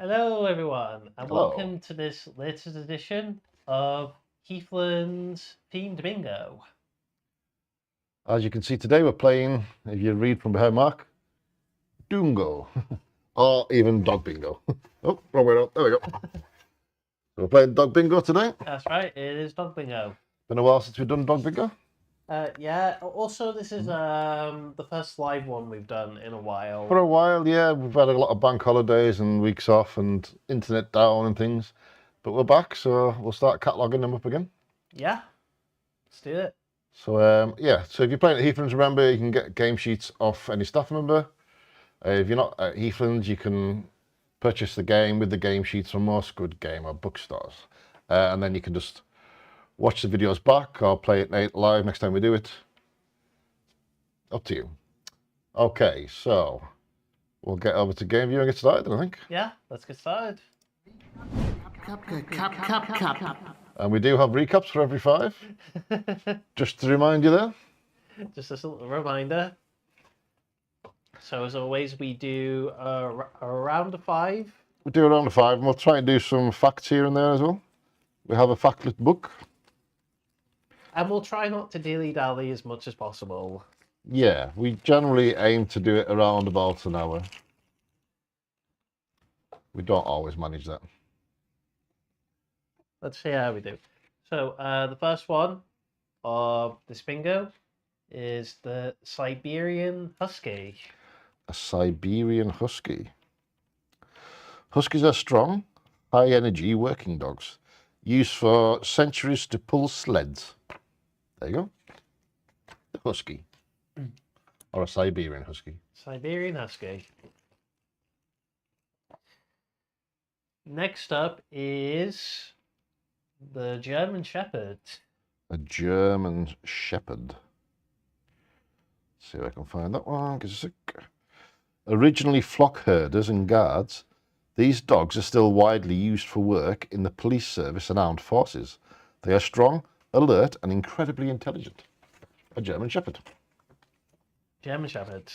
Hello, everyone, and Hello. welcome to this latest edition of Heathlands themed bingo. As you can see today, we're playing, if you read from behind Mark, Dungo, or even Dog Bingo. Oh, wrong way around. There we go. So we're playing Dog Bingo today. That's right, it is dog bingo. Been a while since we've done Dog Bingo. Yeah. Also, this is the first live one we've done in a while. For a while, yeah, we've had a lot of bank holidays and weeks off and internet down and things. But we're back, so we'll start cataloguing them up again. Yeah, let's do it. So, yeah, so if you're playing at Heathlands, remember you can get game sheets off any staff member. If you're not at Heathlands, you can purchase the game with the game sheets from most good game or bookstores. And then you can just watch the videos back or play it live next time we do it. Up to you. Okay, so we'll get over to game view and get started, I think. Yeah, let's get started. And we do have recaps for every 5. Just to remind you there. Just a little reminder. So as always, we do a round of 5. We do around 5, and we'll try and do some facts here and there as well. We have a factlet book. And we'll try not to dilly-dally as much as possible. Yeah, we generally aim to do it around about an hour. We don't always manage that. Let's see how we do. So the first one of this bingo is the Siberian Husky. A Siberian Husky. Huskies are strong, high-energy working dogs, used for centuries to pull sleds. There you go. The Husky. Or a Siberian Husky. Siberian Husky. Next up is the German Shepherd. A German Shepherd. See if I can find that one. Give us a sec. Originally flock herders and guards, these dogs are still widely used for work in the police service and armed forces. They are strong, alert, and incredibly intelligent. A German Shepherd. German Shepherd.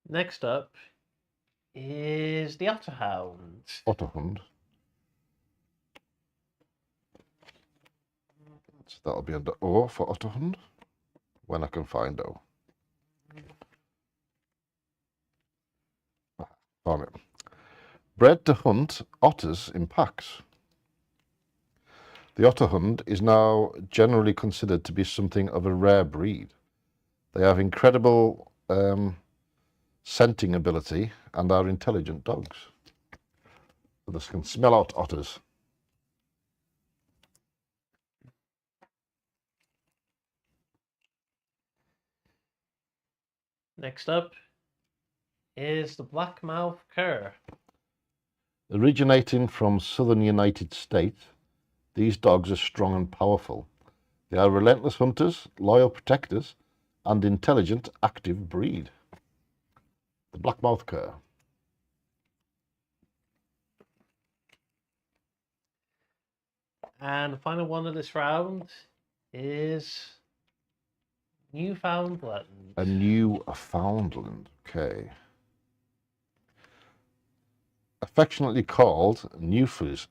Next up is the Otterhound. Otterhund. So that'll be under O for Otterhund, when I can find O. Found it. Bred to hunt otters in packs. The Otterhund is now generally considered to be something of a rare breed. They have incredible scenting ability and are intelligent dogs. So they can smell out otters. Next up is the Blackmouth Cur. Originating from southern United States, these dogs are strong and powerful. They are relentless hunters, loyal protectors, and intelligent, active breed. The Blackmouth Cur. And the final one of this round is Newfoundland. A Newfoundland, okay. Affectionately called Newfies,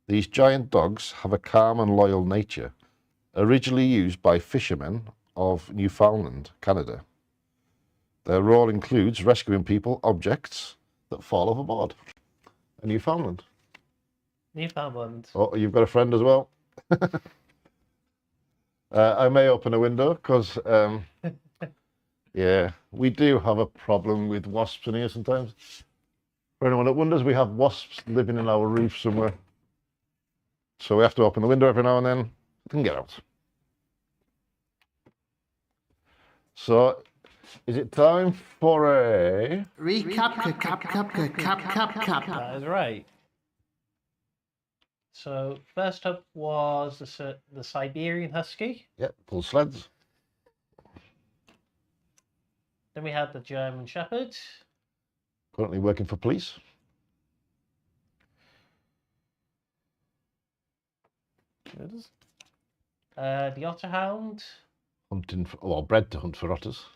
these giant dogs have a calm and loyal nature, originally used by fishermen of Newfoundland, Canada. Their role includes rescuing people, objects that fall overboard. A Newfoundland. Newfoundland. Oh, you've got a friend as well. I may open a window because, yeah, we do have a problem with wasps in here sometimes. For anyone that wonders, we have wasps living in our roof somewhere. So we have to open the window every now and then. They can get out. So, is it time for a recap? That is right. So first up was the Siberian Husky. Yeah, pull sleds. Then we had the German Shepherd. Currently working for police. The Otterhound. Hunting for, well, bred to hunt for otters.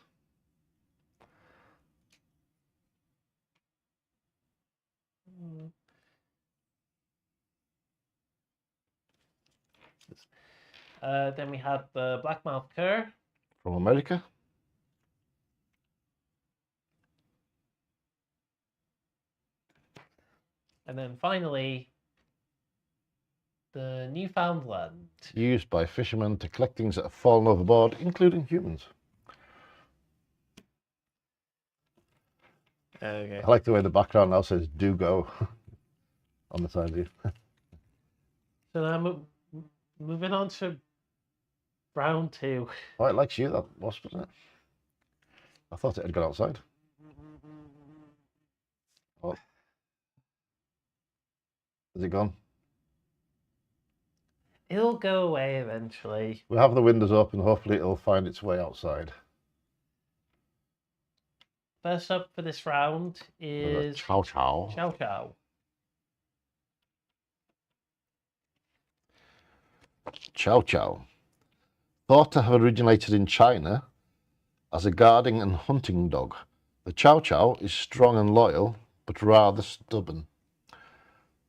Then we had the blackmouth cur. From America. And then finally, the Newfoundland. Used by fishermen to collect things that have fallen overboard, including humans. Okay. I like the way the background now says "do go" on the side of you. So now moving on to round 2. Oh, it likes you, that wasp, isn't it? I thought it had gone outside. Oh. Is it gone? It'll go away eventually. We'll have the windows open, hopefully it'll find its way outside. First up for this round is Chow chow. Chow Chow. Chow chow. Thought to have originated in China as a guarding and hunting dog, the chow chow is strong and loyal, but rather stubborn.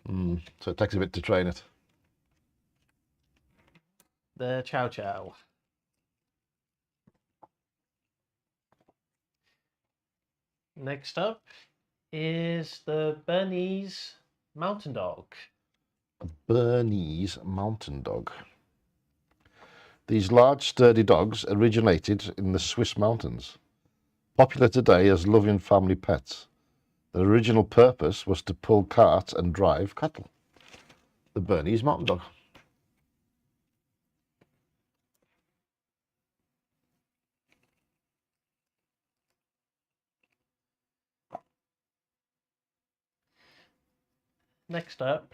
So it takes a bit to train it. The Chow Chow. Next up is the Bernese Mountain Dog. A Bernese mountain dog. These large, sturdy dogs originated in the Swiss mountains. Popular today as loving family pets. Their original purpose was to pull carts and drive cattle. The Bernese mountain dog. Next up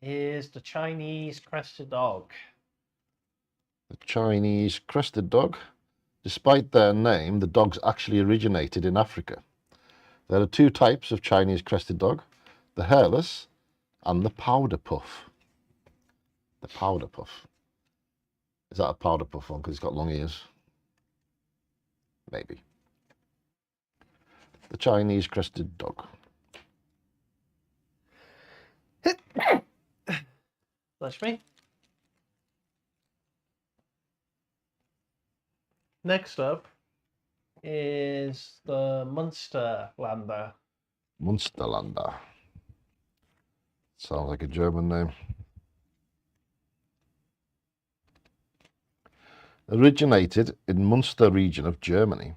is the Chinese Crested Dog. The Chinese crested dog. Despite their name, the dogs actually originated in Africa. There are two types of Chinese crested dog, the hairless and the powder puff. The powder puff. Is that a powder puff one because it's got long ears? Maybe. The Chinese crested dog. Bless me. Next up is the Munsterlander. Munsterlander. Sounds like a German name. Originated in Munster region of Germany,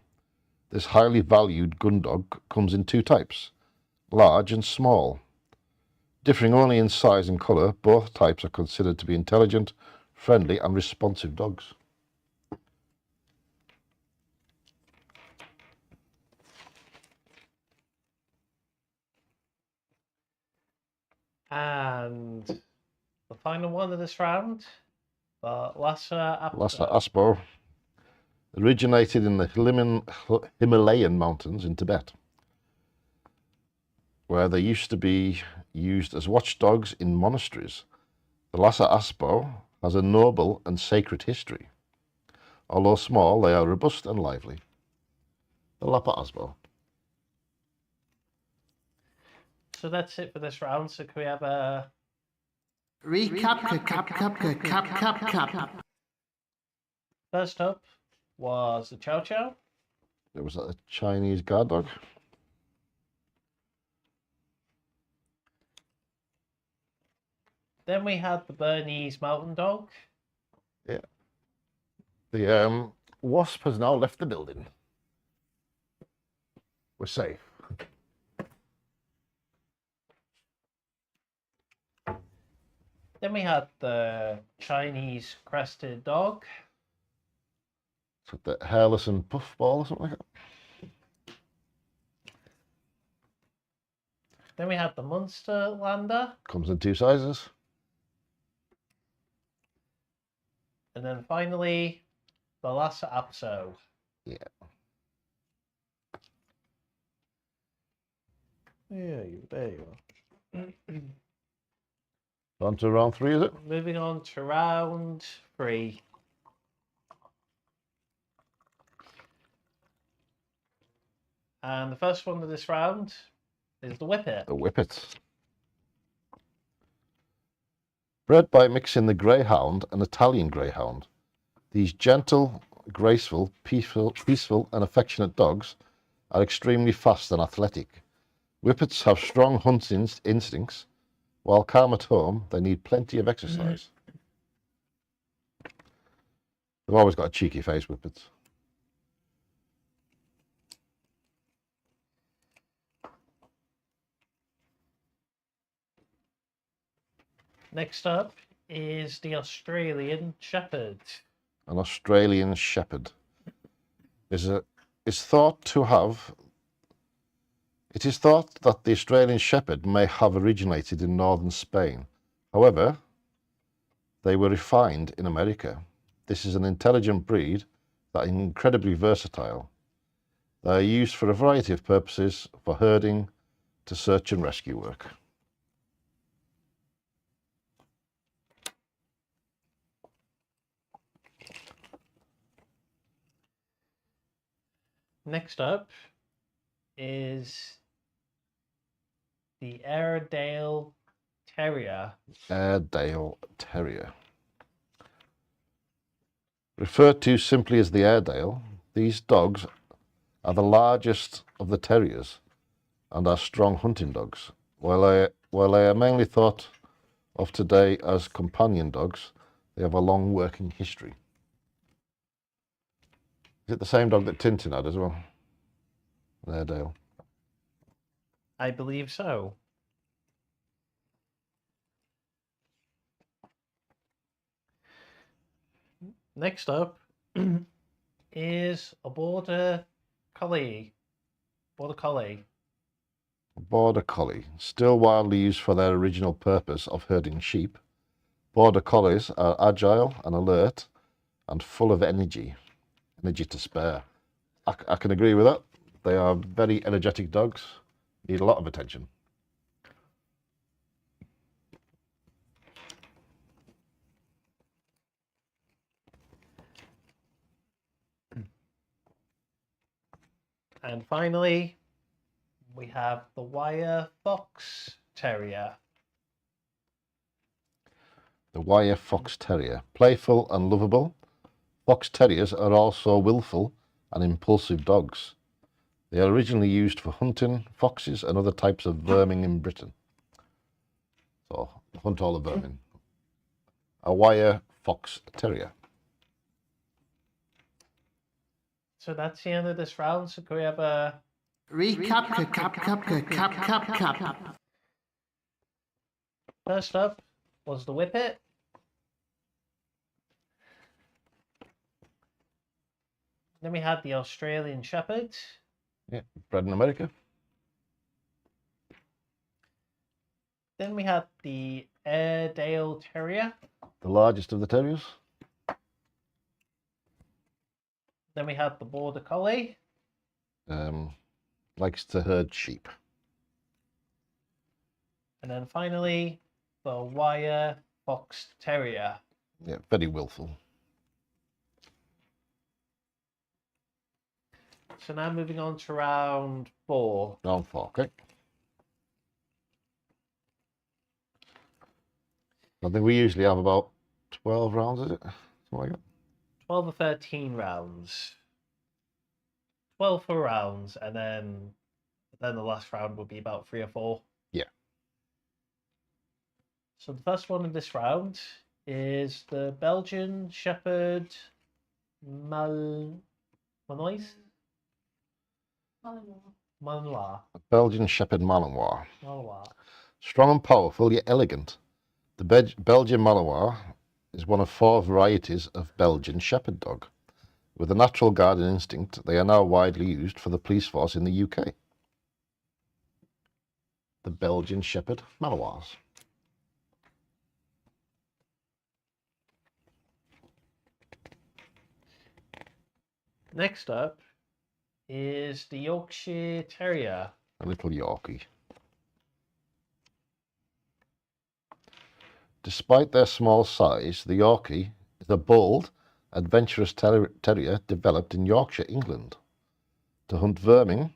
this highly valued gun dog comes in two types, large and small. Differing only in size and colour, both types are considered to be intelligent, friendly and responsive dogs. And the final one of this round, the Lhasa Apso. Lhasa Apso originated in the Himalayan mountains in Tibet, where they used to be used as watchdogs in monasteries. The Lhasa Apso has a noble and sacred history. Although small, they are robust and lively. The Lhasa Apso. So that's it for this round. So can we have a Recap. first up was the Chow Chow. There was a Chinese guard dog. Then we had the Bernese Mountain Dog. Yeah. The wasp has now left the building. We're safe. Then we had the Chinese Crested Dog. So the hairless and puffball or something like that. Then we had the Munsterlander. Comes in two sizes. And then finally, the Lhasa Apso. Yeah. Yeah, there you are. On to round 3, is it? Moving on to round 3. And the first one of this round is the Whippet. The Whippet. Bred by mixing the Greyhound and Italian Greyhound. These gentle, graceful, peaceful and affectionate dogs are extremely fast and athletic. Whippets have strong hunting instincts. While calm at home, they need plenty of exercise. They've always got a cheeky face, Whippets. Next up is the Australian Shepherd. An Australian Shepherd is thought that the Australian Shepherd may have originated in northern Spain. However, they were refined in America. This is an intelligent breed that is incredibly versatile. They are used for a variety of purposes, for herding to search and rescue work. Next up is the Airedale Terrier. Airedale Terrier. Referred to simply as the Airedale, these dogs are the largest of the terriers and are strong hunting dogs. While they are mainly thought of today as companion dogs, they have a long working history. Is it the same dog that Tintin had as well? An Airedale. I believe so. Next up is a Border Collie. Border Collie. Border Collie, still widely used for their original purpose of herding sheep. Border Collies are agile and alert and full of energy to spare. I can agree with that. They are very energetic dogs, need a lot of attention. And finally, we have the Wire Fox Terrier. The Wire Fox Terrier, playful and lovable. Fox Terriers are also willful and impulsive dogs. They are originally used for hunting foxes and other types of vermin in Britain. So, hunt all the vermin. A Wire Fox Terrier. So that's the end of this round. So can we have a Recap. first up was the Whippet. Then we had the Australian Shepherd. Yeah, bred in America. Then we had the Airedale Terrier. The largest of the terriers. Then we had the Border Collie. Likes to herd sheep. And then finally, the Wire Fox Terrier. Yeah, very willful. So now moving on to round 4. Round 4, okay. I think we usually have about 12 rounds, is it? Something like that. 12 or 13 rounds. 12 for rounds, and then the last round will be about 3 or 4. Yeah. So the first one in this round is the Belgian Shepherd Malinois. Malinois. Belgian Shepherd Malinois. Malinois. Strong and powerful, yet elegant. The Belgian Malinois is one of 4 varieties of Belgian Shepherd dog. With a natural guardian instinct, they are now widely used for the police force in the UK. The Belgian Shepherd Malinois. Next up is the Yorkshire Terrier. A little Yorkie. Despite their small size, the Yorkie is a bold, adventurous terrier developed in Yorkshire, England. To hunt vermin,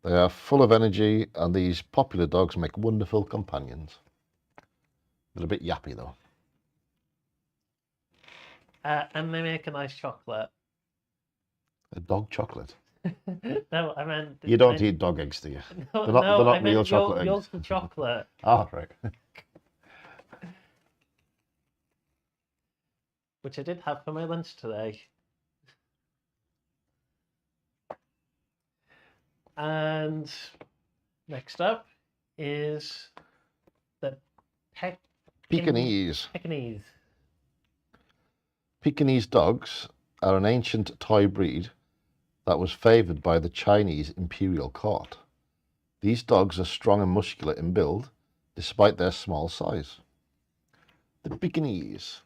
they are full of energy, and these popular dogs make wonderful companions. They're a bit yappy though. And they make a nice chocolate. A dog chocolate. No, I meant... You don't eat dog eggs, do you? No, They're not, no, they're not I real meant chocolate eggs. Yorkie chocolate. Ah, right. Which I did have for my lunch today. And next up is the Pekingese. Pekingese. Pekingese dogs are an ancient toy breed that was favoured by the Chinese imperial court. These dogs are strong and muscular in build, despite their small size. The Pekingese.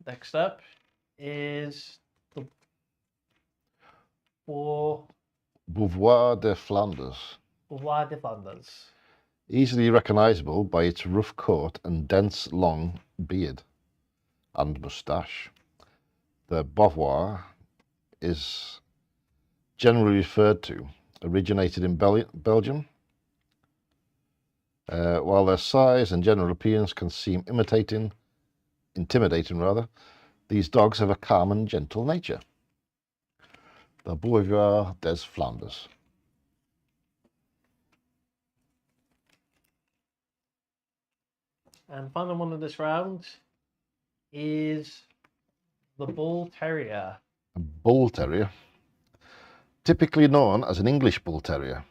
Next up is the Beauvoir de Flanders. Beauvoir de Flanders. Easily recognisable by its rough coat and dense long beard and moustache. The Beauvoir is generally referred to, originated in Belgium. While their size and general appearance can seem intimidating, these dogs have a calm and gentle nature. The Beauvoir des Flanders. And final one of this round is the Bull Terrier. A Bull Terrier. Typically known as an English Bull Terrier.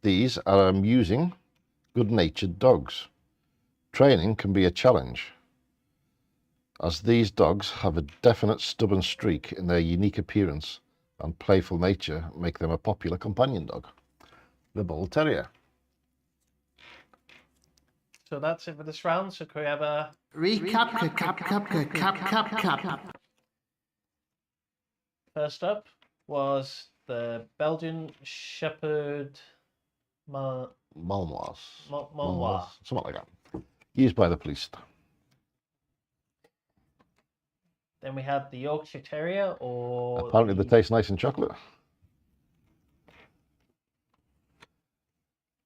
These are amusing, good-natured dogs. Training can be a challenge, as these dogs have a definite stubborn streak in their unique appearance and playful nature make them a popular companion dog. The Bull Terrier. So that's it for this round. So can we have a Recap. First up was the Belgian Shepherd Malinois. Malinois. Something like that. Used by the police. Then we had the Yorkshire Terrier, or Apparently they taste nice in chocolate.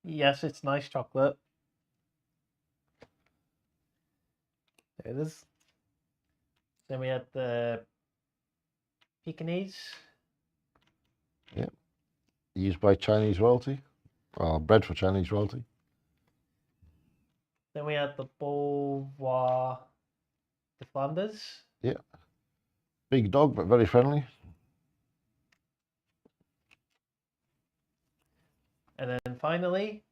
Yes, it's nice chocolate. There it is. Then we had the Pekingese. Yeah. Used by Chinese royalty. Or bred for Chinese royalty. Then we had the Beauvoir de Flanders. Yeah. Big dog, but very friendly. And then finally,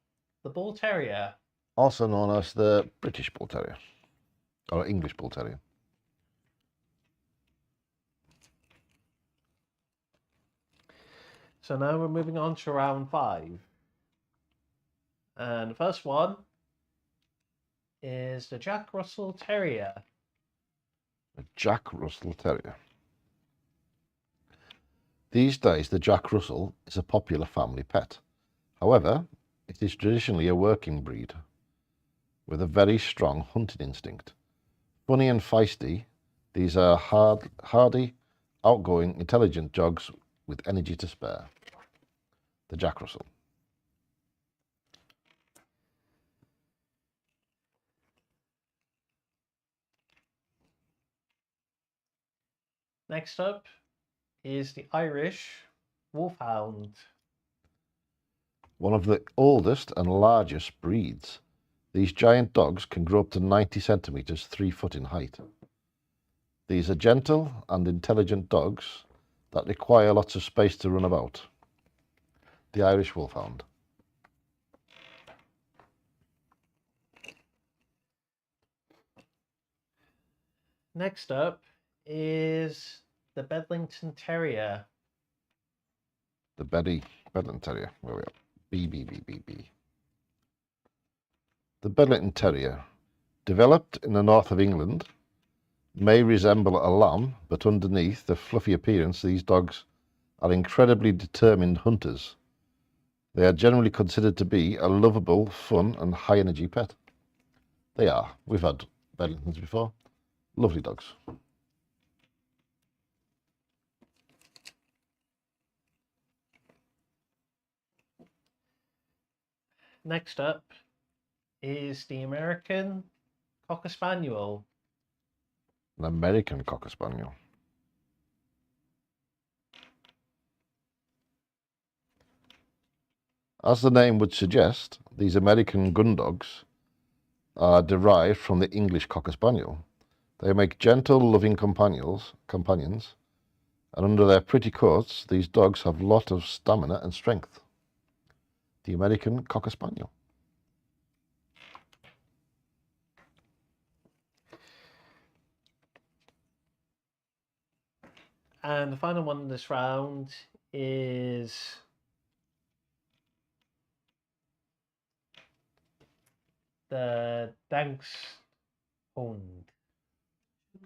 the Bull Terrier. Also known as the British Bull Terrier. Or English Bull Terrier. So now we're moving on to round 5. And the first one is the Jack Russell Terrier. A Jack Russell Terrier. These days, the Jack Russell is a popular family pet. However, it is traditionally a working breed with a very strong hunting instinct. Funny and feisty, these are hardy, outgoing, intelligent dogs with energy to spare. The Jack Russell. Next up is the Irish Wolfhound. One of the oldest and largest breeds. These giant dogs can grow up to 90 centimeters, 3 foot in height. These are gentle and intelligent dogs that require lots of space to run about. The Irish Wolfhound. Next up is the Bedlington Terrier. The Bedlington Terrier. Where we are? B. The Bedlington Terrier, developed in the north of England, may resemble a lamb, but underneath the fluffy appearance, these dogs are incredibly determined hunters. They are generally considered to be a lovable, fun, and high-energy pet. They are. We've had Bedlingtons before. Lovely dogs. Next up is the American Cocker Spaniel. An American Cocker Spaniel. As the name would suggest, these American gun dogs are derived from the English Cocker Spaniel. They make gentle, loving companions, and under their pretty coats, these dogs have a lot of stamina and strength. The American Cocker Spaniel. And the final one in this round is the Dachshund.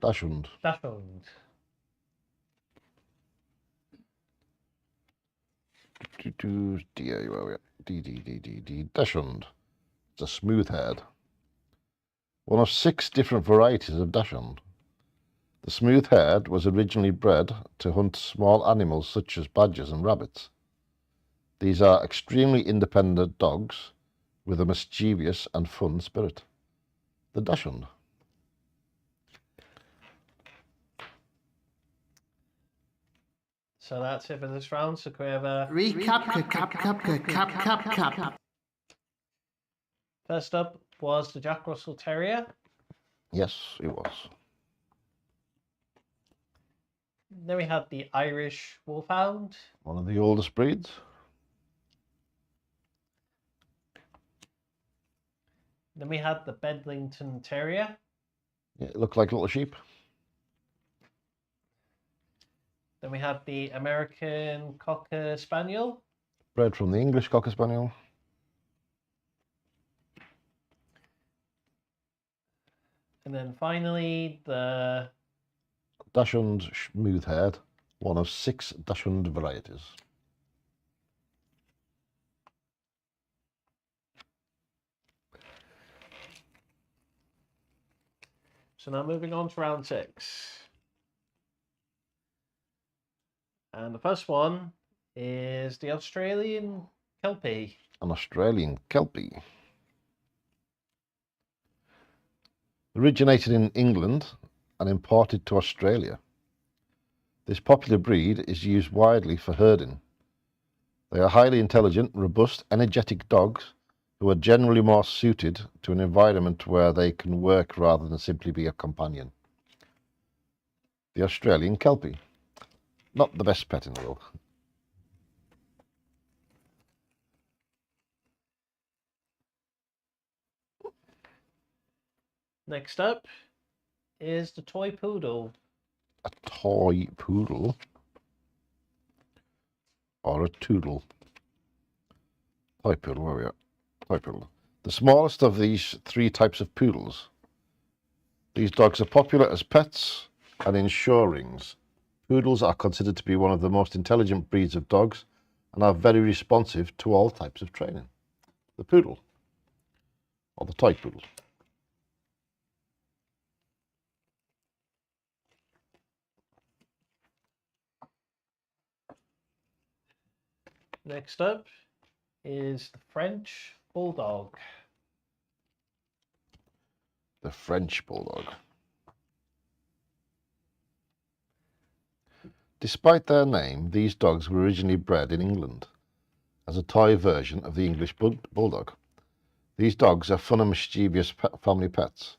Dachshund. Dachshund. Dachshund. It's a smooth-haired. One of 6 different varieties of Dachshund. The smooth-haired was originally bred to hunt small animals such as badgers and rabbits. These are extremely independent dogs with a mischievous and fun spirit. The Dachshund. So that's it for this round. So can we have a Recap. First up was the Jack Russell Terrier. Yes, it was. Then we had the Irish Wolfhound. One of the oldest breeds. Then we had the Bedlington Terrier. Yeah, it looked like little sheep. Then we had the American Cocker Spaniel. Bred from the English Cocker Spaniel. And then finally the Dachshund smooth-haired, one of 6 Dachshund varieties. So now moving on to round 6. And the first one is the Australian Kelpie. An Australian Kelpie. Originated in England and imported to Australia. This popular breed is used widely for herding. They are highly intelligent, robust, energetic dogs who are generally more suited to an environment where they can work rather than simply be a companion. The Australian Kelpie. Not the best pet in the world. Next up is the Toy Poodle. A toy poodle or a toodle. Toy poodle, where are we at? Toy poodle. The smallest of these 3 types of poodles. These dogs are popular as pets and in show rings. Poodles are considered to be one of the most intelligent breeds of dogs and are very responsive to all types of training. The poodle, or the toy poodle. Next up is the French Bulldog. The French Bulldog. Despite their name, these dogs were originally bred in England as a toy version of the English Bulldog. These dogs are fun and mischievous family pets,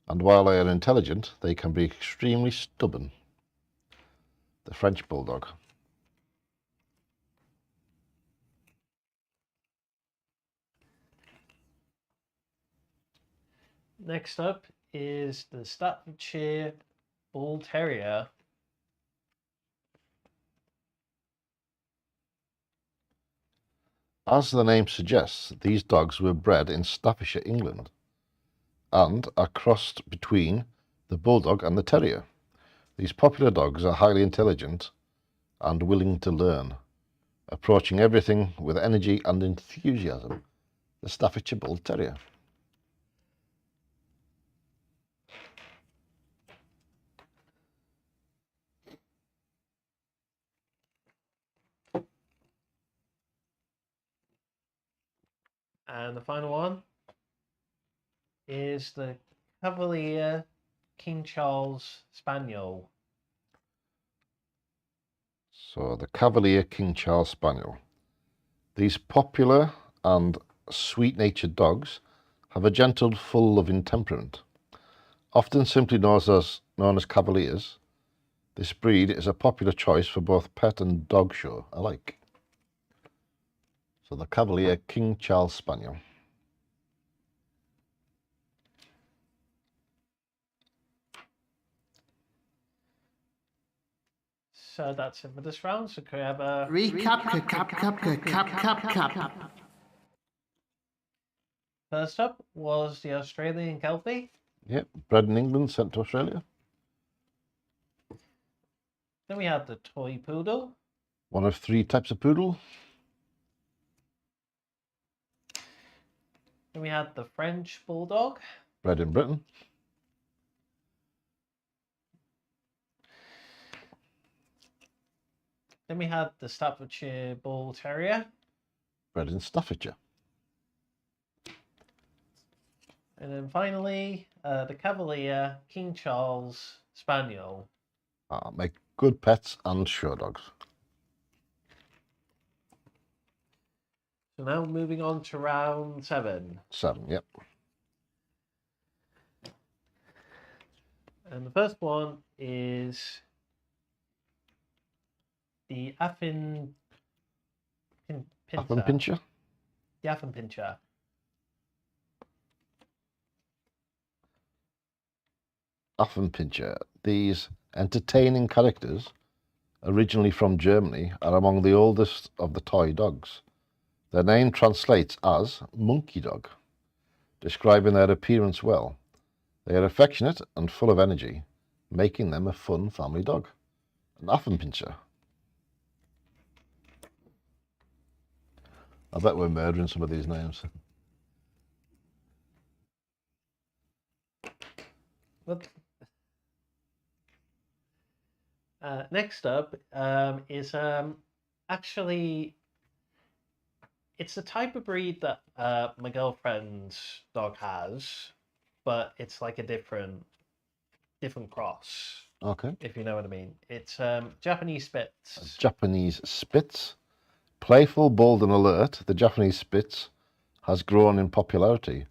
and while they are intelligent, they can be extremely stubborn. The French Bulldog. Next up is the Staffordshire Bull Terrier. As the name suggests, these dogs were bred in Staffordshire, England, and are crossed between the Bulldog and the Terrier. These popular dogs are highly intelligent and willing to learn, approaching everything with energy and enthusiasm. The Staffordshire Bull Terrier. And the final one is the Cavalier King Charles Spaniel. So the Cavalier King Charles Spaniel. These popular and sweet-natured dogs have a gentle, full loving temperament. Often simply known as Cavaliers, this breed is a popular choice for both pet and dog show alike. So the Cavalier King Charles Spaniel. So that's it for this round. So could we have a Recap. first up was the Australian Kelpie. Yep, bred in England, sent to Australia. Then we had the Toy Poodle. One of 3 types of poodle. Then we had the French Bulldog. Bred in Britain. Then we had the Staffordshire Bull Terrier. Bred in Staffordshire. And then finally, the Cavalier King Charles Spaniel. Make good pets and show dogs. So now moving on to round 7. 7, yep. And the first one is the Affenpinscher. Affenpinscher. The Affenpinscher. Affenpinscher. These entertaining characters, originally from Germany, are among the oldest of the toy dogs. Their name translates as monkey dog, describing their appearance well. They are affectionate and full of energy, making them a fun family dog. An Affenpinscher. I bet we're murdering some of these names. What? Next up is actually, it's the type of breed that my girlfriend's dog has, but it's like a different cross, Okay. if you know what I mean. It's Japanese Spitz. Japanese Spitz. Playful, bold and alert, the Japanese Spitz has grown in popularity.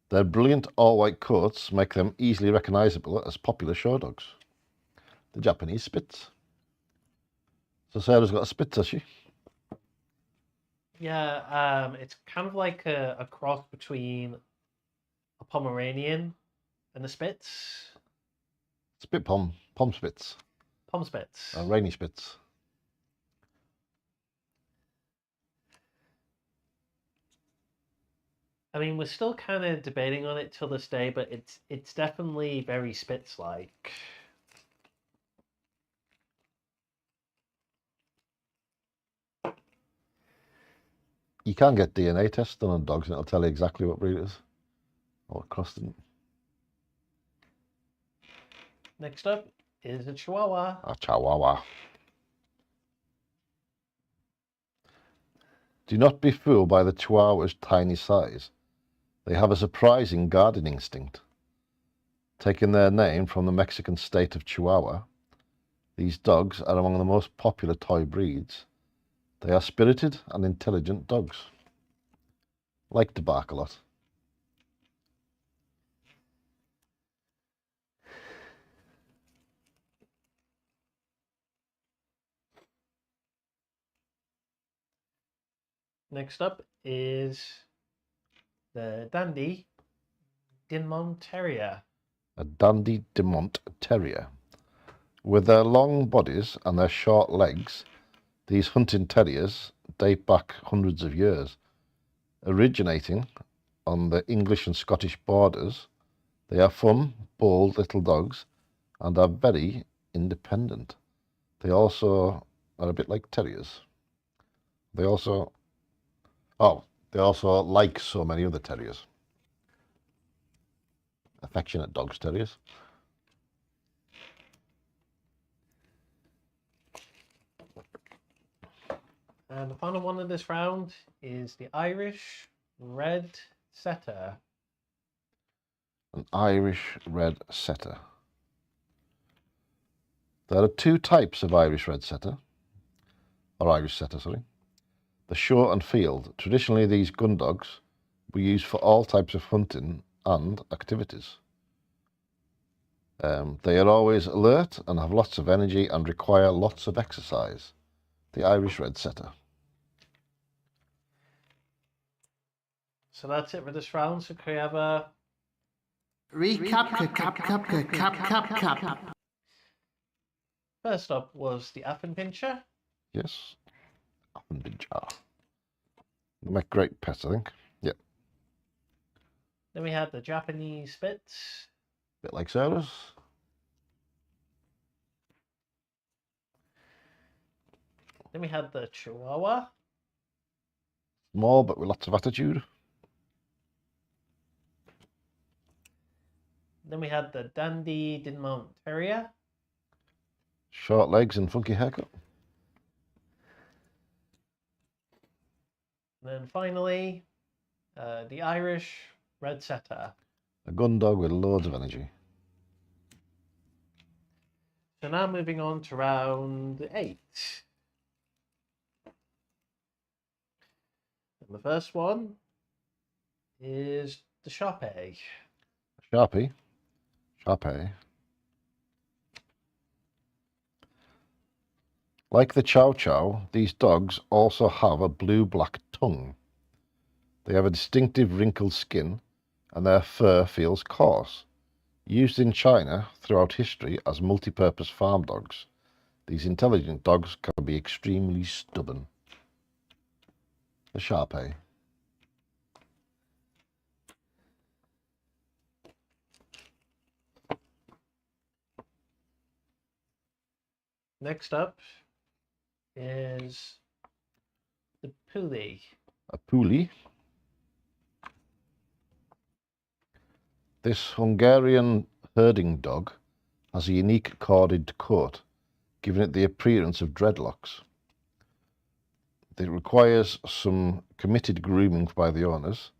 Their brilliant all-white coats make them easily recognisable as popular show dogs. The Japanese Spitz. So Sarah's got a Spitz, has she? Yeah, it's kind of like a cross between a Pomeranian and a Spitz. Spit Pom Spitz. Pom Spitz. A rainy Spitz. I mean, we're still kind of debating on it till this day, but it's definitely very Spitz-like. You can get DNA tests done on dogs and it'll tell you exactly what breed it is. Or what cross didn't. Next up is a Chihuahua. A Chihuahua. Do not be fooled by the Chihuahua's tiny size. They have a surprising guarding instinct. Taking their name from the Mexican state of Chihuahua, these dogs are among the most popular toy breeds. They are spirited and intelligent dogs. Like to bark a lot. Next up is the Dandy Dinmont Terrier. A Dandy Dinmont Terrier. With their long bodies and their short legs, these hunting terriers date back hundreds of years. Originating on the English and Scottish borders, they are fun, bold little dogs and are very independent. They also are a bit like terriers. They also like so many other terriers. Affectionate dogs, terriers. And the final one of this round is the Irish red setter. An Irish red setter. There are two types of Irish red setter, or Irish setter, sorry. The short and field. Traditionally, these gun dogs were used for all types of hunting and activities. They are always alert and have lots of energy and require lots of exercise. The Irish red setter. So that's it for this round. So can we have a Recap. first up was the Affenpinscher. Yes. Affenpinscher. They make great pets, I think. Yep. Then we had the Japanese Spitz. Bit like Sarah's. Then we had the Chihuahua. Small but with lots of attitude. Then we had the Dandy Dinmont Terrier. Short legs and funky haircut. And then finally, the Irish Red Setter. A gun dog with loads of energy. So now moving on to round 8. And the first one is the Sharpei. Sharpie. Sharpei. Like the Chow Chow, these dogs also have a blue-black tongue. They have a distinctive wrinkled skin and their fur feels coarse. Used in China throughout history as multi-purpose farm dogs, these intelligent dogs can be extremely stubborn. The Sharpei. Next up is the Puli. A Puli. This Hungarian herding dog has a unique corded coat, giving it the appearance of dreadlocks. It requires some committed grooming by the owners.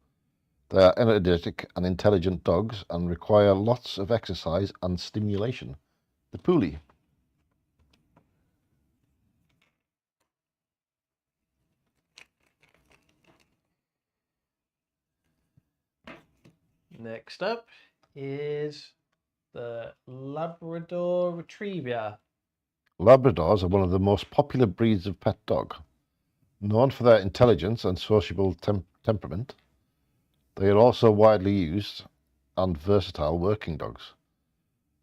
They are energetic and intelligent dogs and require lots of exercise and stimulation. The Puli. Next up is the Labrador Retriever. Labradors are one of the most popular breeds of pet dog. Known for their intelligence and sociable temperament, they are also widely used and versatile working dogs,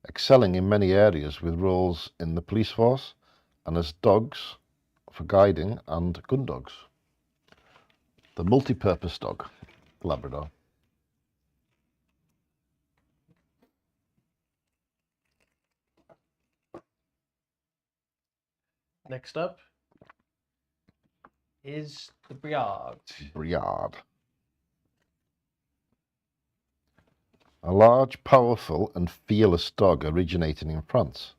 excelling in many areas with roles in the police force and as dogs for guiding and gun dogs. The multi-purpose dog, Labrador. Next up is the Briard. Briard. A large, powerful and fearless dog originating in France.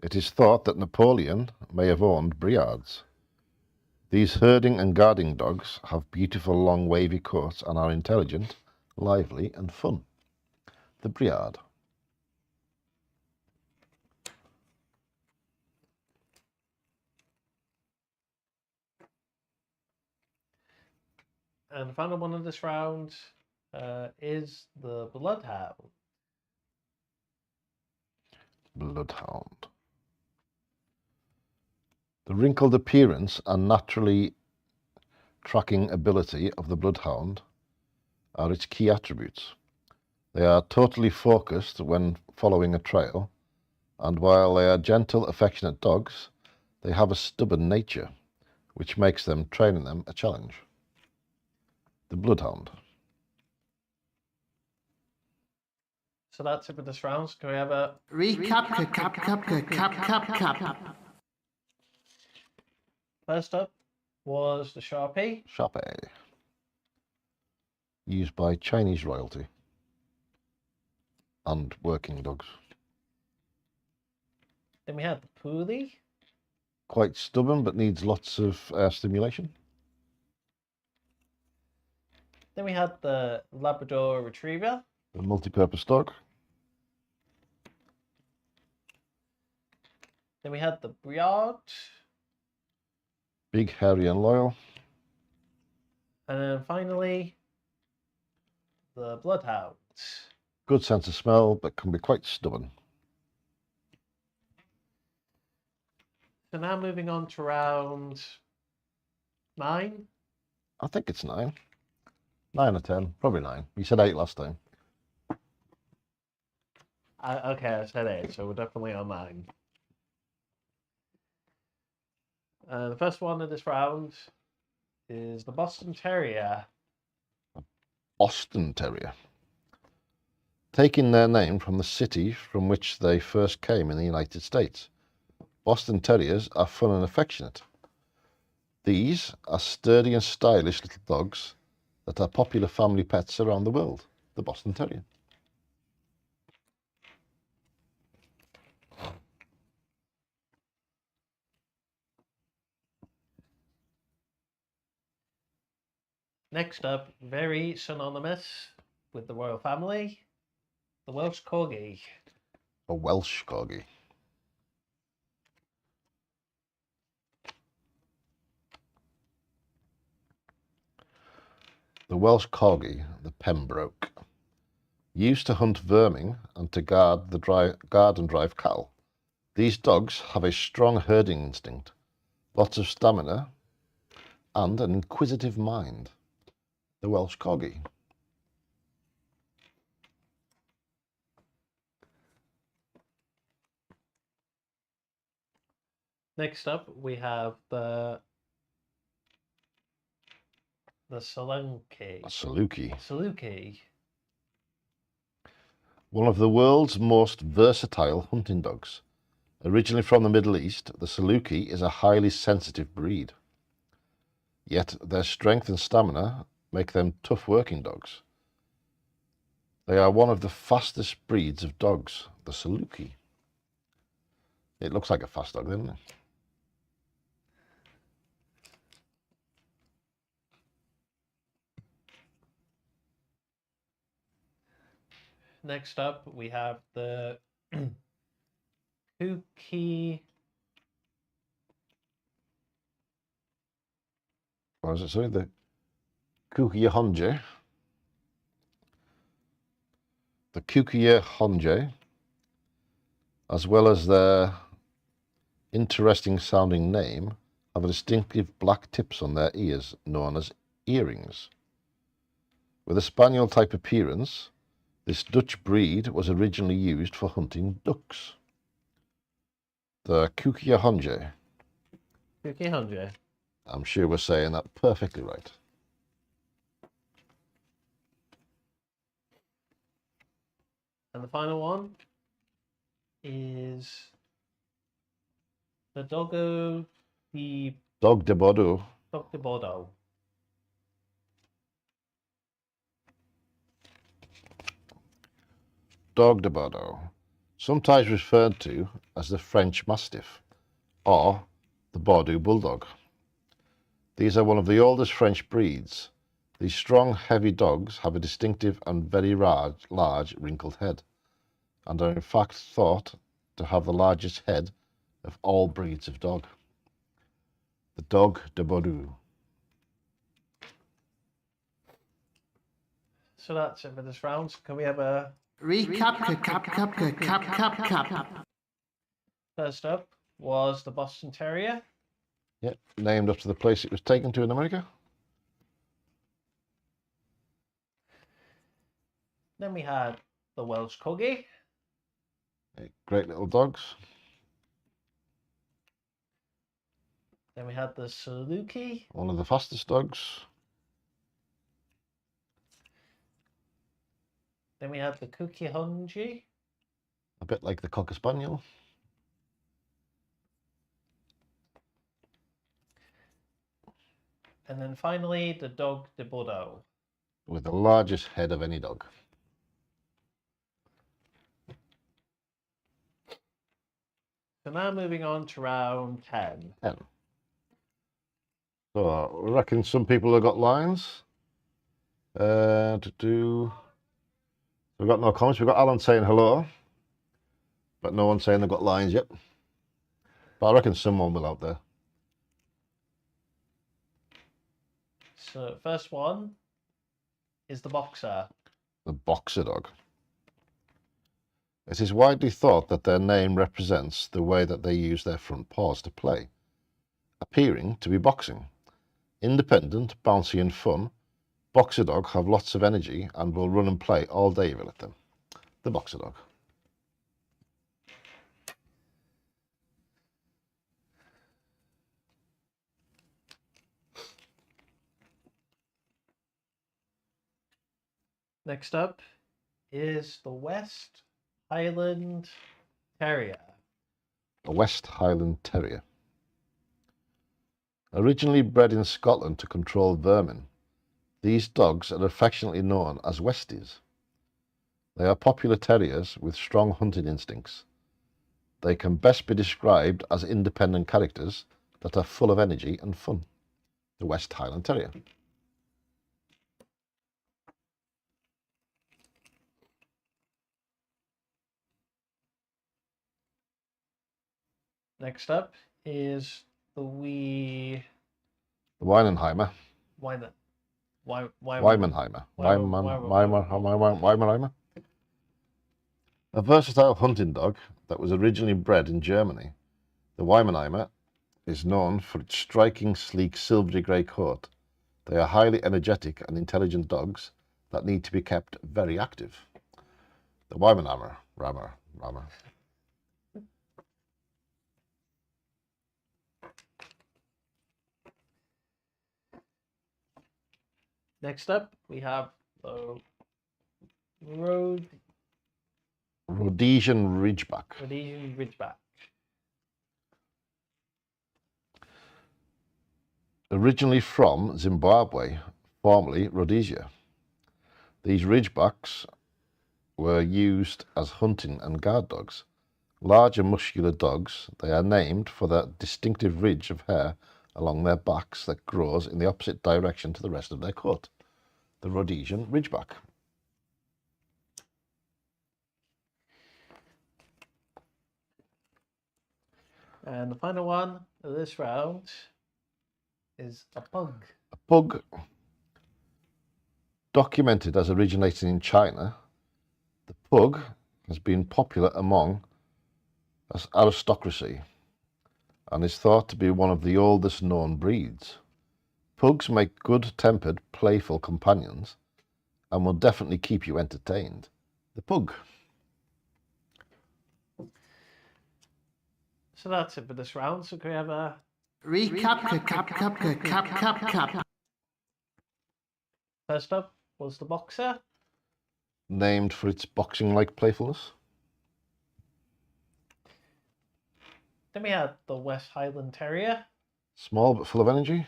It is thought that Napoleon may have owned Briards. These herding and guarding dogs have beautiful long wavy coats and are intelligent, lively and fun. The Briard. And the final one of this round is the Bloodhound. Bloodhound. The wrinkled appearance and naturally tracking ability of the Bloodhound are its key attributes. They are totally focused when following a trail, and while they are gentle, affectionate dogs, they have a stubborn nature, which makes training them a challenge. The Bloodhound. So that's it for this round. So can we have a Recap. first up was the Sharpei. Sharpei. Used by Chinese royalty and working dogs. Then we had the Puli. Quite stubborn but needs lots of stimulation. Then we had the Labrador Retriever. A multi-purpose dog. Then we had the Briard. Big, hairy and loyal. And then finally, the Bloodhound. Good sense of smell, but can be quite stubborn. So now moving on to round 9. I think it's 9. 9 or 10, probably 9. You said 8 last time. Okay, I said 8, so we're definitely on 9. The first one of this round is the Boston Terrier. Boston Terrier. Taking their name from the city from which they first came in the United States. Boston Terriers are fun and affectionate. These are sturdy and stylish little dogs that are popular family pets around the world. The Boston Terrier. Next up, very synonymous with the royal family, the Welsh Corgi. A Welsh Corgi. The Welsh Corgi, the Pembroke, used to hunt vermin and to guard and drive cattle. These dogs have a strong herding instinct, lots of stamina, and an inquisitive mind. The Welsh Corgi. Next up, we have the Saluki. Saluki. One of the world's most versatile hunting dogs. Originally from the Middle East, the Saluki is a highly sensitive breed. Yet their strength and stamina make them tough working dogs. They are one of the fastest breeds of dogs, the Saluki. It looks like a fast dog, doesn't it? Next up, we have the Kuki. What is it? Sorry, the Kuki-Honje. The Kuki-Honje, as well as their interesting sounding name, have a distinctive black tips on their ears known as earrings. With a spaniel type appearance, this Dutch breed was originally used for hunting ducks. The Kuki-Honje. Kuki-Honje. I'm sure we're saying that perfectly right. And the final one is the Doggo de Dog de Bordeaux. Dog de Bordeaux. Dog de Bordeaux, sometimes referred to as the French Mastiff or the Bordeaux Bulldog. These are one of the oldest French breeds. These strong, heavy dogs have a distinctive and very large wrinkled head, and are in fact thought to have the largest head of all breeds of dog. The Dog de Bordeaux. So that's it for this round. So can we have a Recap. first up was the Boston Terrier. Yep, named after the place it was taken to in America. Then we had the Welsh Corgi. Great little dogs. Then we had the Saluki. One of the fastest dogs. Then we had the Kuki-Honje. A bit like the Cocker Spaniel. And then finally, the Dog de Bordeaux. With the largest head of any dog. So now moving on to round 10. 10. So I reckon some people have got lines. We've got no comments. We've got Alan saying hello, but no one saying they've got lines yet. But I reckon someone will out there. So first one is the boxer. The boxer dog. It is widely thought that their name represents the way that they use their front paws to play, appearing to be boxing. Independent, bouncy and fun, boxer dog have lots of energy and will run and play all day if you let them. The boxer dog. Next up is the West Highland Terrier. A West Highland Terrier. Originally bred in Scotland to control vermin, these dogs are affectionately known as Westies. They are popular terriers with strong hunting instincts. They can best be described as independent characters that are full of energy and fun. The West Highland Terrier. Next up is the Weinenheimer. Weimenheimer. A versatile hunting dog that was originally bred in Germany. The Weimenheimer is known for its striking, sleek, silvery grey coat. They are highly energetic and intelligent dogs that need to be kept very active. The Weimenheimer. Rammer. Next up, we have the Rhodesian Ridgeback. Rhodesian Ridgeback. Originally from Zimbabwe, formerly Rhodesia. These Ridgebacks were used as hunting and guard dogs. Large and muscular dogs, they are named for the distinctive ridge of hair along their backs that grows in the opposite direction to the rest of their coat. The Rhodesian Ridgeback. And the final one of this round is a pug. A pug, documented as originating in China, the pug has been popular among aristocracy and is thought to be one of the oldest known breeds. Pugs make good-tempered, playful companions and will definitely keep you entertained. The pug. So that's it for this round. So can we have a Recap. first up was the boxer. Named for its boxing-like playfulness. Then we had the West Highland Terrier. Small but full of energy.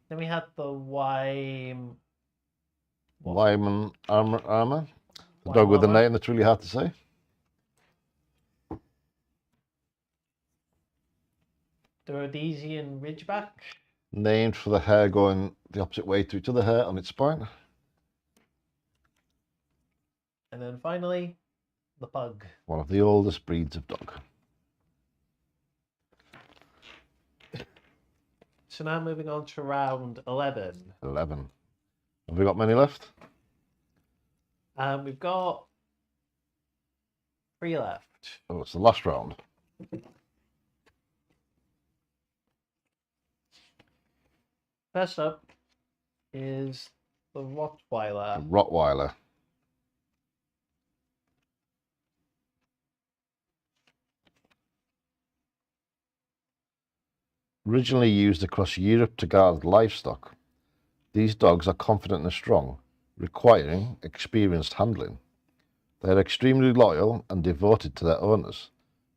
Then we had the Wyman Armour. The dog with a name that's really hard to say. The Rhodesian Ridgeback. Named for the hair going the opposite way to each other hair on its spine. And then finally, the pug. One of the oldest breeds of dog. So now moving on to round 11. 11. Have we got many left? We've got 3 left. Oh, it's the last round. First up is the Rottweiler. Rottweiler. Originally used across Europe to guard livestock, these dogs are confident and strong, requiring experienced handling. They are extremely loyal and devoted to their owners.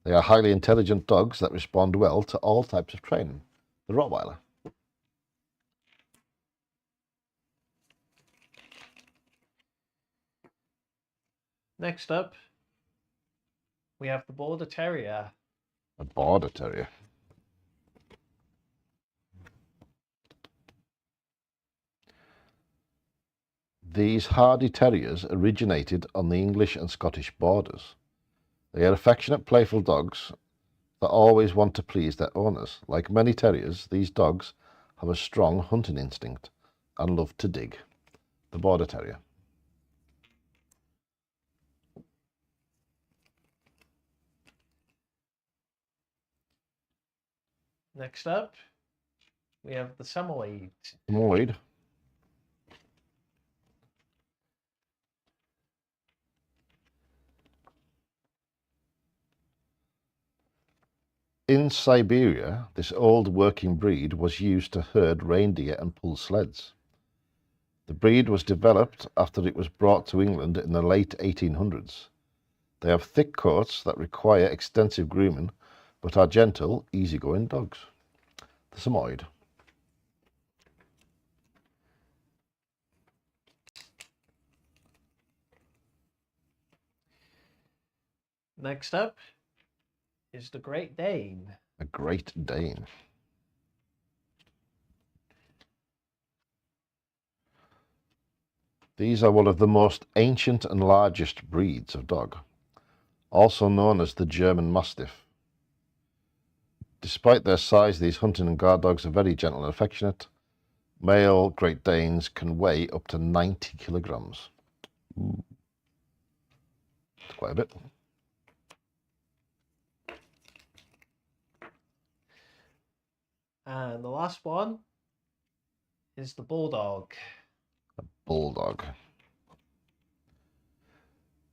They are highly intelligent dogs that respond well to all types of training. The Rottweiler. Next up, we have the Border Terrier. A Border Terrier. These hardy terriers originated on the English and Scottish borders. They are affectionate, playful dogs that always want to please their owners. Like many terriers, these dogs have a strong hunting instinct and love to dig. The Border Terrier. Next up, we have the Samoyed. Samoyed. In Siberia, this old working breed was used to herd reindeer and pull sleds. The breed was developed after it was brought to England in the late 1800s. They have thick coats that require extensive grooming, but are gentle, easygoing dogs. The Samoyed. Next up is the Great Dane. A Great Dane. These are one of the most ancient and largest breeds of dog, also known as the German Mastiff. Despite their size, these hunting and guard dogs are very gentle and affectionate. Male Great Danes can weigh up to 90 kilograms. Ooh. That's quite a bit. And the last one is the Bulldog. Bulldog.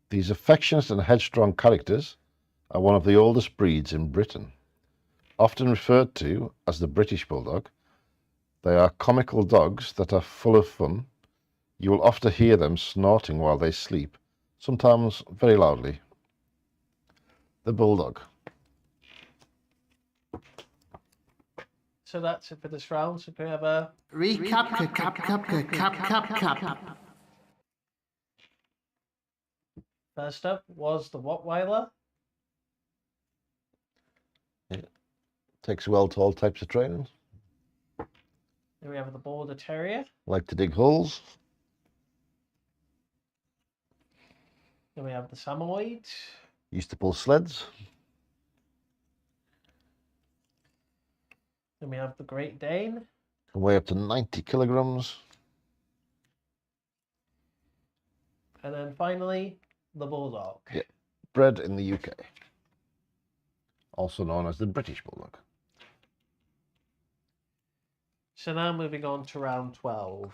These affectionate and headstrong characters are one of the oldest breeds in Britain. Often referred to as the British Bulldog, they are comical dogs that are full of fun. You will often hear them snorting while they sleep, sometimes very loudly. The Bulldog. So that's it for this round. So can we have a Recap. first up was the Rottweiler. Takes well to all types of training. Then we have the Border Terrier. Like to dig holes. Then we have the Samoyed. Used to pull sleds. Then we have the Great Dane. Can weigh up to 90 kilograms. And then finally, the Bulldog. Yeah. Bred in the UK. Also known as the British Bulldog. So now moving on to round 12.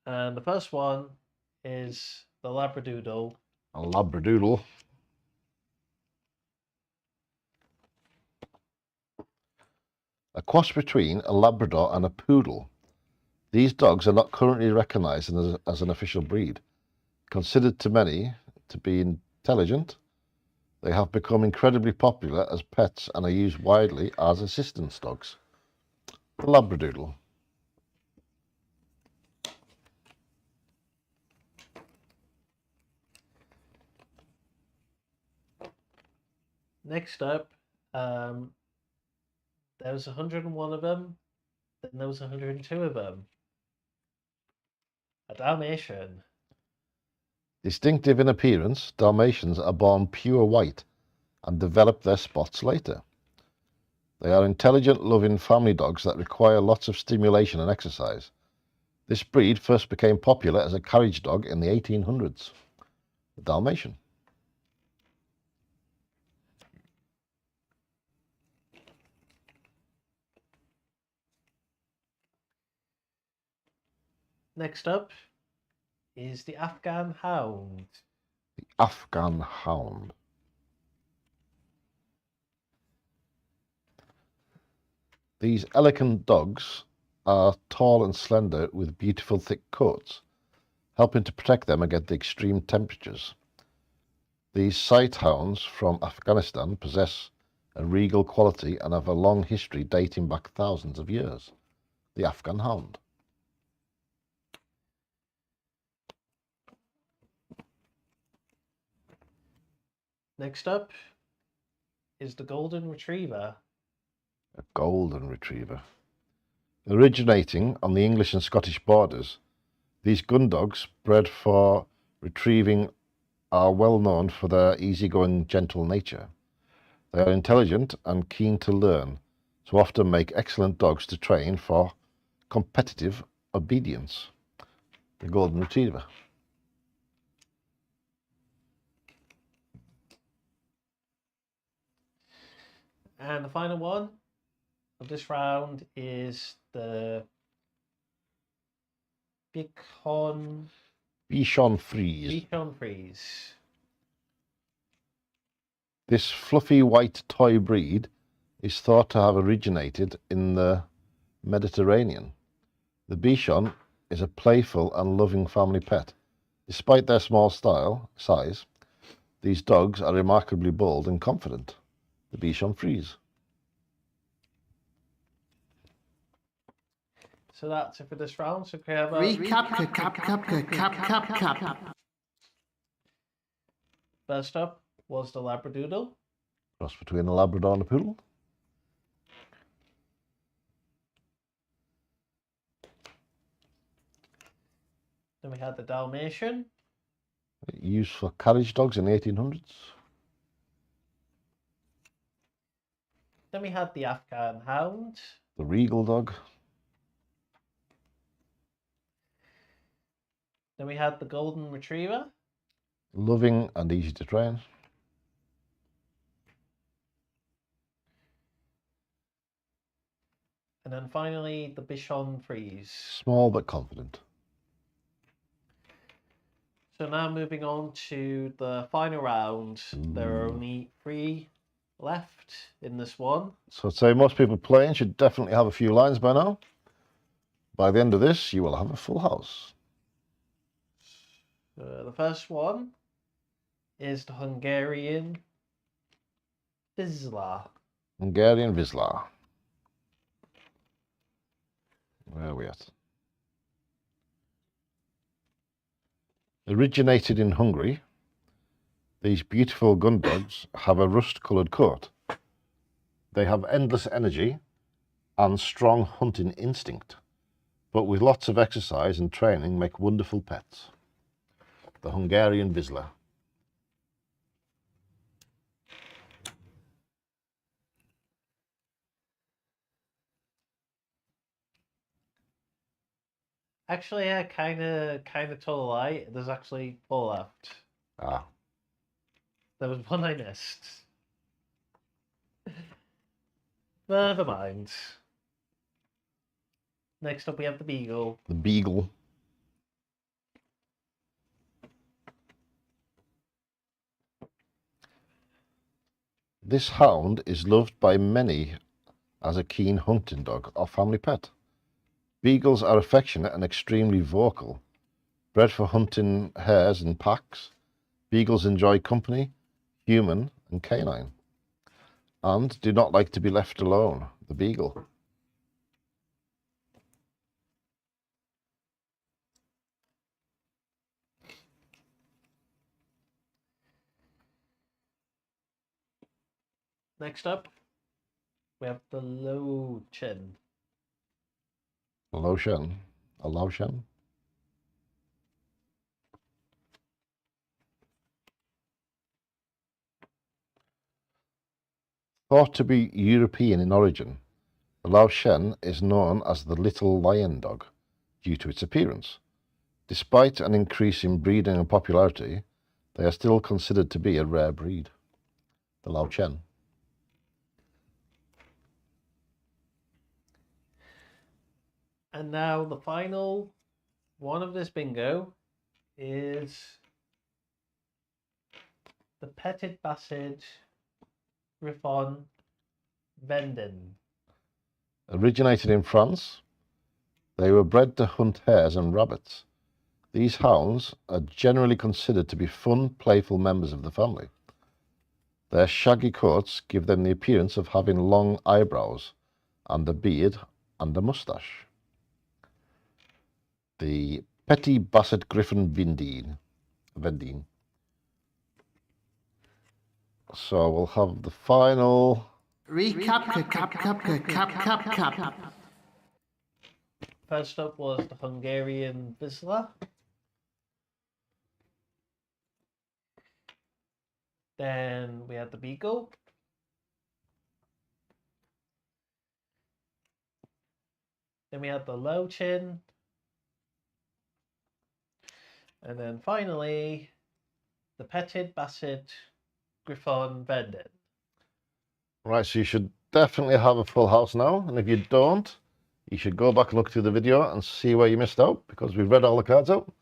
And the first one is the Labradoodle. A Labradoodle. A cross between a Labrador and a Poodle. These dogs are not currently recognised as an official breed. Considered to many to be intelligent, they have become incredibly popular as pets and are used widely as assistance dogs. The Labradoodle. Next up, there was 101 of them, then there was 102 of them. A Dalmatian. Distinctive in appearance, Dalmatians are born pure white and develop their spots later. They are intelligent, loving family dogs that require lots of stimulation and exercise. This breed first became popular as a carriage dog in the 1800s. The Dalmatian. Next up is the Afghan Hound. The Afghan Hound. These elegant dogs are tall and slender with beautiful thick coats, helping to protect them against the extreme temperatures. These sight hounds from Afghanistan possess a regal quality and have a long history dating back thousands of years. The Afghan Hound. Next up is the Golden Retriever. A Golden Retriever. Originating on the English and Scottish borders, these gun dogs, bred for retrieving, are well known for their easygoing, gentle nature. They are intelligent and keen to learn, so often make excellent dogs to train for competitive obedience. The Golden Retriever. And the final one of this round is the Bichon Frise. Bichon Frise. This fluffy white toy breed is thought to have originated in the Mediterranean. The Bichon is a playful and loving family pet. Despite their small size, these dogs are remarkably bold and confident. The Bichon Frise. So that's it for this round. So can we have a Recap. First up was the Labradoodle. Cross between a Labrador and a Poodle. Then we had the Dalmatian. Used for carriage dogs in the 1800s. Then we had the Afghan Hound. The Regal dog. Then we had the Golden Retriever. Loving and easy to train. And then finally the Bichon Frise. Small but confident. So now moving on to the final round. There are only 3 left in this one. So I'd say most people playing should definitely have a few lines by now. By the end of this, you will have a full house. The first one is the Hungarian Vizsla. Hungarian Vizsla. Where are we at? Originated in Hungary, these beautiful gun dogs have a rust-coloured coat. They have endless energy and strong hunting instinct, but with lots of exercise and training make wonderful pets. The Hungarian Vizsla. Actually, I kind of told a lie. There's actually 4 left. Ah. There was one I missed. Never mind. Next up, we have the Beagle. The Beagle. This hound is loved by many as a keen hunting dog or family pet. Beagles are affectionate and extremely vocal. Bred for hunting hares in packs, beagles enjoy company, human and canine, and do not like to be left alone. The beagle. Next up, we have the Low Chin. A Laoshan. A Laoshan. Thought to be European in origin, the Laoshan is known as the little lion dog due to its appearance. Despite an increase in breeding and popularity, they are still considered to be a rare breed. The Laoshan. And now the final one of this bingo is the Petit Basset Griffon Vendin. Originated in France, they were bred to hunt hares and rabbits. These hounds are generally considered to be fun, playful members of the family. Their shaggy coats give them the appearance of having long eyebrows and a beard and a moustache. The Petit Basset Griffon Vendin. So we'll have the final. Recap. First up was the Hungarian Vizsla. Then we had the Beagle. Then we had the Lochin. And then finally, the Petted Basset Griffon Vendon. Right, so you should definitely have a full house now. And if you don't, you should go back and look through the video and see where you missed out, because we've read all the cards out.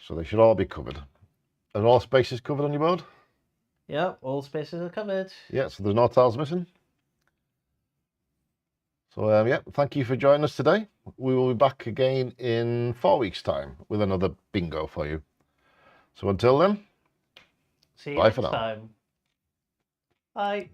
So they should all be covered. Are all spaces covered on your board? Yeah, all spaces are covered. Yeah, so there's no tiles missing. So yeah, thank you for joining us today. We will be back again in 4 weeks' time with another bingo for you. So until then, See you bye next for now. time. Bye.